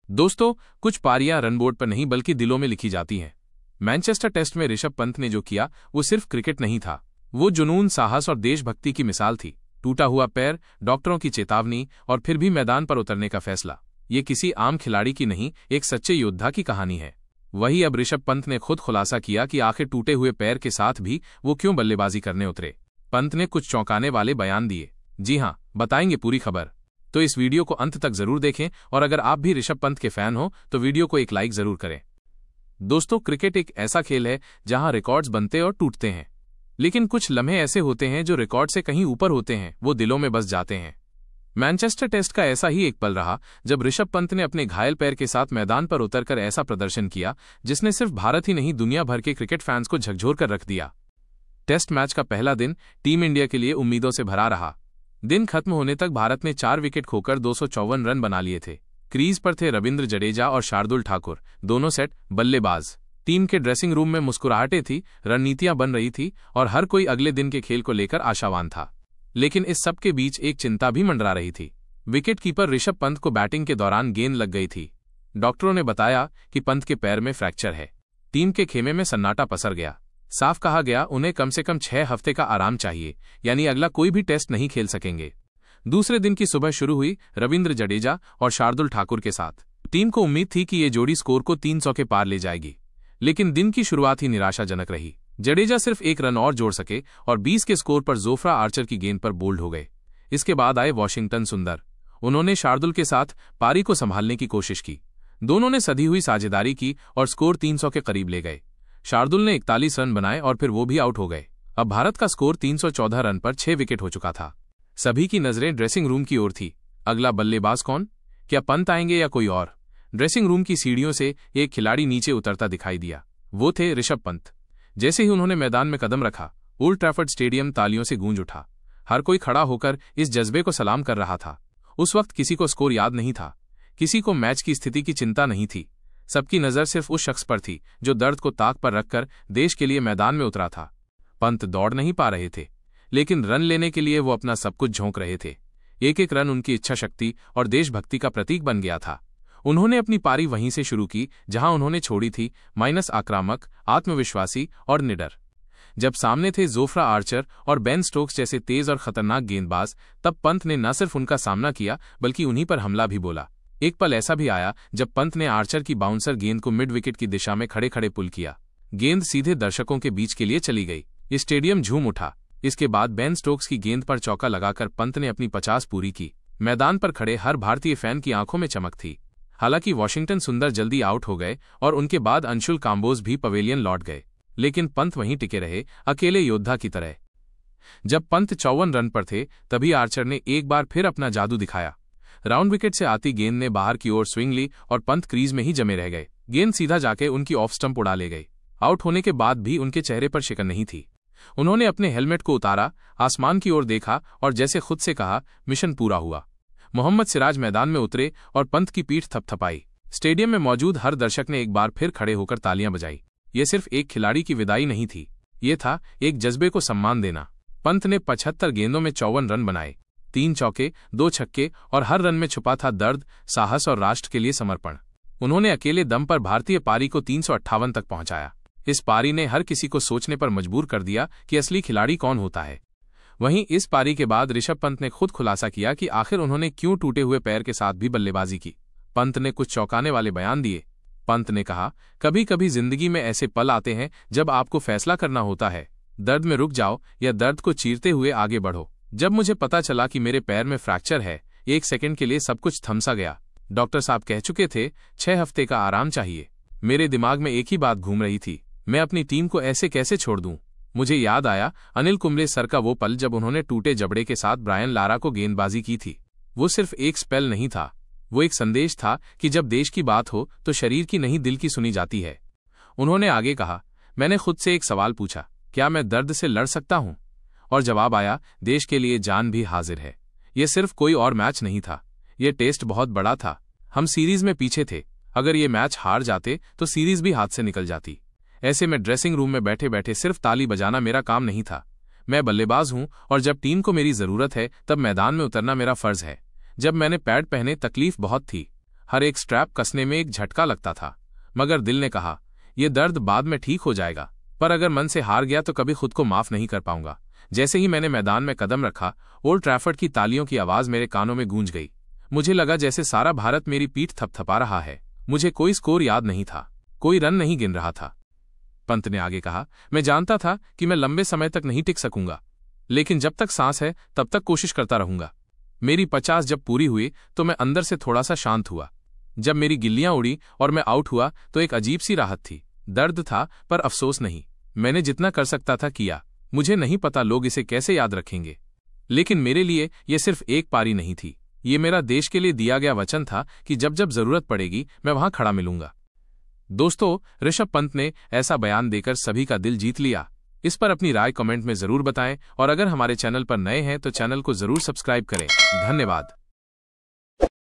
दोस्तों, कुछ पारियां रनबोर्ड पर नहीं बल्कि दिलों में लिखी जाती हैं। मैनचेस्टर टेस्ट में ऋषभ पंत ने जो किया वो सिर्फ क्रिकेट नहीं था, वो जुनून, साहस और देशभक्ति की मिसाल थी। टूटा हुआ पैर, डॉक्टरों की चेतावनी और फिर भी मैदान पर उतरने का फैसला। ये किसी आम खिलाड़ी की नहीं, एक सच्चे योद्धा की कहानी है। वही अब ऋषभ पंत ने खुद खुलासा किया कि आखिर टूटे हुए पैर के साथ भी वो क्यों बल्लेबाजी करने उतरे। पंत ने कुछ चौंकाने वाले बयान दिए। जी हां, बताएंगे पूरी खबर, तो इस वीडियो को अंत तक जरूर देखें। और अगर आप भी ऋषभ पंत के फैन हो तो वीडियो को एक लाइक जरूर करें। दोस्तों, क्रिकेट एक ऐसा खेल है जहां रिकॉर्ड्स बनते और टूटते हैं, लेकिन कुछ लम्हे ऐसे होते हैं जो रिकॉर्ड से कहीं ऊपर होते हैं, वो दिलों में बस जाते हैं। मैनचेस्टर टेस्ट का ऐसा ही एक पल रहा जब ऋषभ पंत ने अपने घायल पैर के साथ मैदान पर उतरकर ऐसा प्रदर्शन किया जिसने सिर्फ भारत ही नहीं, दुनिया भर के क्रिकेट फैंस को झकझोर कर रख दिया। टेस्ट मैच का पहला दिन टीम इंडिया के लिए उम्मीदों से भरा रहा। दिन खत्म होने तक भारत ने 4 विकेट खोकर 254 रन बना लिए थे। क्रीज पर थे रविंद्र जडेजा और शार्दुल ठाकुर, दोनों सेट बल्लेबाज। टीम के ड्रेसिंग रूम में मुस्कुराहटें थी, रणनीतियां बन रही थी और हर कोई अगले दिन के खेल को लेकर आशावान था। लेकिन इस सब के बीच एक चिंता भी मंडरा रही थी। विकेटकीपर ऋषभ पंत को बैटिंग के दौरान गेंद लग गई थी। डॉक्टरों ने बताया कि पंत के पैर में फ्रैक्चर है। टीम के खेमे में सन्नाटा पसर गया। साफ कहा गया उन्हें कम से कम 6 हफ्ते का आराम चाहिए, यानी अगला कोई भी टेस्ट नहीं खेल सकेंगे। दूसरे दिन की सुबह शुरू हुई रविंद्र जडेजा और शार्दुल ठाकुर के साथ। टीम को उम्मीद थी कि ये जोड़ी स्कोर को 300 के पार ले जाएगी, लेकिन दिन की शुरुआत ही निराशाजनक रही। जडेजा सिर्फ 1 रन और जोड़ सके और 20 के स्कोर पर जोफ्रा आर्चर की गेंद पर बोल्ड हो गए। इसके बाद आए वाशिंगटन सुंदर। उन्होंने शार्दुल के साथ पारी को संभालने की कोशिश की। दोनों ने सधी हुई साझेदारी की और स्कोर 300 के करीब ले गए। शार्दुल ने 41 रन बनाए और फिर वो भी आउट हो गए। अब भारत का स्कोर 314 रन पर 6 विकेट हो चुका था। सभी की नजरें ड्रेसिंग रूम की ओर थी। अगला बल्लेबाज कौन? क्या पंत आएंगे या कोई और? ड्रेसिंग रूम की सीढ़ियों से एक खिलाड़ी नीचे उतरता दिखाई दिया। वो थे ऋषभ पंत। जैसे ही उन्होंने मैदान में कदम रखा, ओल्ड ट्रैफर्ड स्टेडियम तालियों से गूंज उठा। हर कोई खड़ा होकर इस जज्बे को सलाम कर रहा था। उस वक्त किसी को स्कोर याद नहीं था, किसी को मैच की स्थिति की चिंता नहीं थी। सबकी नजर सिर्फ उस शख्स पर थी जो दर्द को ताक पर रखकर देश के लिए मैदान में उतरा था। पंत दौड़ नहीं पा रहे थे, लेकिन रन लेने के लिए वो अपना सब कुछ झोंक रहे थे। एक एक रन उनकी इच्छा शक्ति और देशभक्ति का प्रतीक बन गया था। उन्होंने अपनी पारी वहीं से शुरू की जहां उन्होंने छोड़ी थी, माइनस आक्रामक, आत्मविश्वासी और निडर। जब सामने थे जोफ्रा आर्चर और बेन स्टोक्स जैसे तेज और खतरनाक गेंदबाज, तब पंत ने न सिर्फ उनका सामना किया बल्कि उन्हीं पर हमला भी बोला। एक पल ऐसा भी आया जब पंत ने आर्चर की बाउंसर गेंद को मिड विकेट की दिशा में खड़े खड़े पुल किया। गेंद सीधे दर्शकों के बीच के लिए चली गई। स्टेडियम झूम उठा। इसके बाद बेन स्टोक्स की गेंद पर चौका लगाकर पंत ने अपनी 50 पूरी की। मैदान पर खड़े हर भारतीय फैन की आंखों में चमक थी। हालांकि वाशिंगटन सुंदर जल्दी आउट हो गए और उनके बाद अंशुल काम्बोज भी पवेलियन लौट गए, लेकिन पंत वहीं टिके रहे, अकेले योद्धा की तरह। जब पंत 54 रन पर थे, तभी आर्चर ने एक बार फिर अपना जादू दिखाया। राउंड विकेट से आती गेंद ने बाहर की ओर स्विंग ली और पंत क्रीज में ही जमे रह गए। गेंद सीधा जाके उनकी ऑफ स्टंप उड़ा ले गई। आउट होने के बाद भी उनके चेहरे पर शिकन नहीं थी। उन्होंने अपने हेलमेट को उतारा, आसमान की ओर देखा और जैसे खुद से कहा, मिशन पूरा हुआ। मोहम्मद सिराज मैदान में उतरे और पंत की पीठ थपथपाई। स्टेडियम में मौजूद हर दर्शक ने एक बार फिर खड़े होकर तालियां बजाई। ये सिर्फ एक खिलाड़ी की विदाई नहीं थी, ये था एक जज्बे को सम्मान देना। पंत ने 75 गेंदों में 54 रन बनाए, 3 चौके, 2 छक्के और हर रन में छुपा था दर्द, साहस और राष्ट्र के लिए समर्पण। उन्होंने अकेले दम पर भारतीय पारी को 358 तक पहुंचाया। इस पारी ने हर किसी को सोचने पर मजबूर कर दिया कि असली खिलाड़ी कौन होता है। वहीं इस पारी के बाद ऋषभ पंत ने खुद खुलासा किया कि आखिर उन्होंने क्यों टूटे हुए पैर के साथ भी बल्लेबाजी की। पंत ने कुछ चौंकाने वाले बयान दिए। पंत ने कहा, कभी कभी जिंदगी में ऐसे पल आते हैं जब आपको फैसला करना होता है, दर्द में रुक जाओ या दर्द को चीरते हुए आगे बढ़ो। जब मुझे पता चला कि मेरे पैर में फ्रैक्चर है, 1 सेकंड के लिए सब कुछ थम सा गया। डॉक्टर साहब कह चुके थे 6 हफ्ते का आराम चाहिए। मेरे दिमाग में एक ही बात घूम रही थी, मैं अपनी टीम को ऐसे कैसे छोड़ दूं। मुझे याद आया अनिल कुंबले सर का वो पल जब उन्होंने टूटे जबड़े के साथ ब्रायन लारा को गेंदबाजी की थी। वो सिर्फ एक स्पेल नहीं था, वो एक संदेश था कि जब देश की बात हो तो शरीर की नहीं, दिल की सुनी जाती है। उन्होंने आगे कहा, मैंने खुद से एक सवाल पूछा, क्या मैं दर्द से लड़ सकता हूं? और जवाब आया, देश के लिए जान भी हाजिर है। यह सिर्फ कोई और मैच नहीं था, यह टेस्ट बहुत बड़ा था। हम सीरीज में पीछे थे, अगर ये मैच हार जाते तो सीरीज भी हाथ से निकल जाती। ऐसे में ड्रेसिंग रूम में बैठे बैठे सिर्फ ताली बजाना मेरा काम नहीं था। मैं बल्लेबाज हूं और जब टीम को मेरी जरूरत है तब मैदान में उतरना मेरा फर्ज है। जब मैंने पैड पहने तकलीफ बहुत थी, हर एक स्ट्रैप कसने में एक झटका लगता था, मगर दिल ने कहा, यह दर्द बाद में ठीक हो जाएगा, पर अगर मन से हार गया तो कभी खुद को माफ नहीं कर पाऊंगा। जैसे ही मैंने मैदान में कदम रखा, ओल्ड ट्रैफर्ड की तालियों की आवाज मेरे कानों में गूंज गई। मुझे लगा जैसे सारा भारत मेरी पीठ थपथपा रहा है। मुझे कोई स्कोर याद नहीं था, कोई रन नहीं गिन रहा था। पंत ने आगे कहा, मैं जानता था कि मैं लंबे समय तक नहीं टिक सकूंगा, लेकिन जब तक सांस है तब तक कोशिश करता रहूंगा। मेरी 50 जब पूरी हुई तो मैं अंदर से थोड़ा सा शांत हुआ। जब मेरी गिल्लियां उड़ी और मैं आउट हुआ तो एक अजीब सी राहत थी। दर्द था पर अफसोस नहीं। मैंने जितना कर सकता था किया। मुझे नहीं पता लोग इसे कैसे याद रखेंगे, लेकिन मेरे लिए यह सिर्फ एक पारी नहीं थी। ये मेरा देश के लिए दिया गया वचन था कि जब जब जरूरत पड़ेगी मैं वहां खड़ा मिलूंगा। दोस्तों, ऋषभ पंत ने ऐसा बयान देकर सभी का दिल जीत लिया। इस पर अपनी राय कमेंट में जरूर बताएं और अगर हमारे चैनल पर नए हैं तो चैनल को जरूर सब्सक्राइब करें। धन्यवाद।